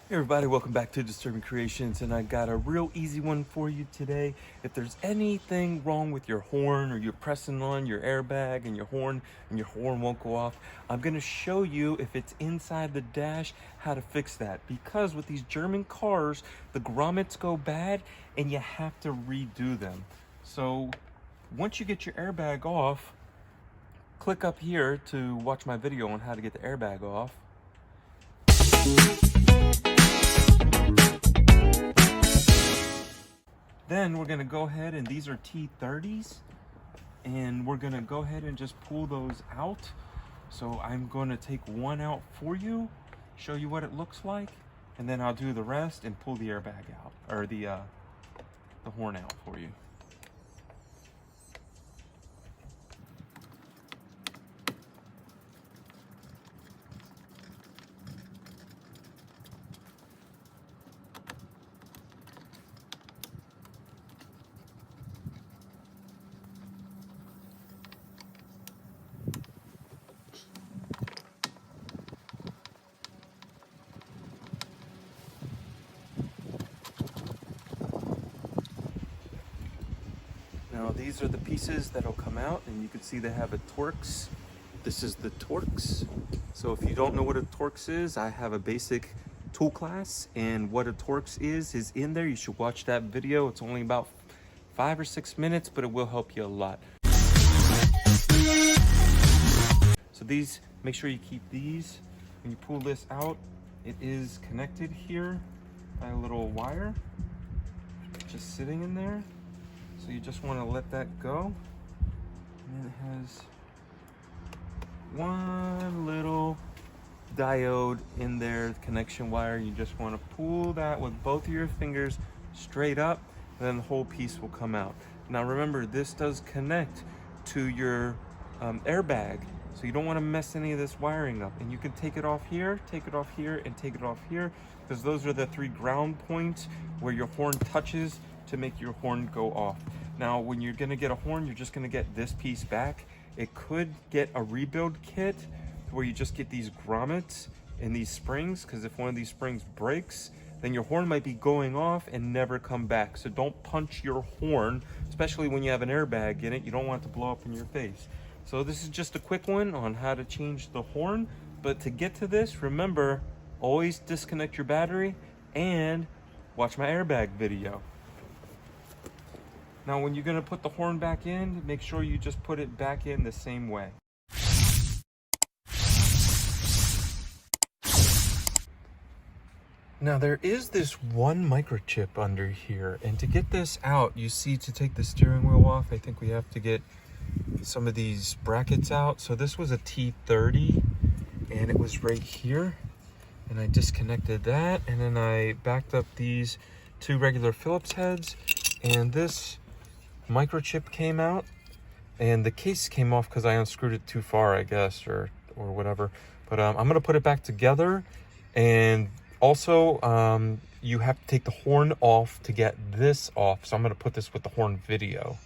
Hey everybody, welcome back to Disturbing Kreationz, and I got a real easy one for you today. If there's anything wrong with your horn, or you're pressing on your airbag and your horn won't go off, I'm going to show you, if it's inside the dash, how to fix that. Because with these German cars, the grommets go bad and you have to redo them. So once you get your airbag off, click up here to watch my video on how to get the airbag off. Then we're going to go ahead, and these are T30s, and we're going to go ahead and just pull those out. So I'm going to take one out for you, show you what it looks like, and then I'll do the rest and pull the airbag out, or the horn out for you. Now these are the pieces that'll come out, and you can see they have a Torx. This is the Torx. So if you don't know what a Torx is, I have a basic tool class, and what a Torx is in there. You should watch that video. It's only about 5 or 6 minutes, but it will help you a lot. So these, make sure you keep these. When you pull this out, it is connected here by a little wire, just sitting in there. So you just want to let that go. And it has one little diode in there, connection wire. You just want to pull that with both of your fingers straight up, and then the whole piece will come out. Now remember, this does connect to your airbag, so you don't want to mess any of this wiring up. And you can take it off here, take it off here, and take it off here, because those are the 3 ground points where your horn touches to make your horn go off. Now, when you're gonna get a horn, you're just gonna get this piece back. It could get a rebuild kit where you just get these grommets and these springs, because if one of these springs breaks, then your horn might be going off and never come back. So don't punch your horn, especially when you have an airbag in it. You don't want it to blow up in your face. So this is just a quick one on how to change the horn. But to get to this, remember, always disconnect your battery and watch my airbag video. Now, when you're going to put the horn back in, make sure you just put it back in the same way. Now, there is this one microchip under here, and to get this out, you see, to take the steering wheel off, I think we have to get some of these brackets out. So this was a T30, and it was right here, and I disconnected that, and then I backed up these 2 regular Phillips heads, and this microchip came out, and the case came off because I unscrewed it too far, I guess, or whatever. But I'm gonna put it back together. And also you have to take the horn off to get this off, so I'm gonna put this with the horn video.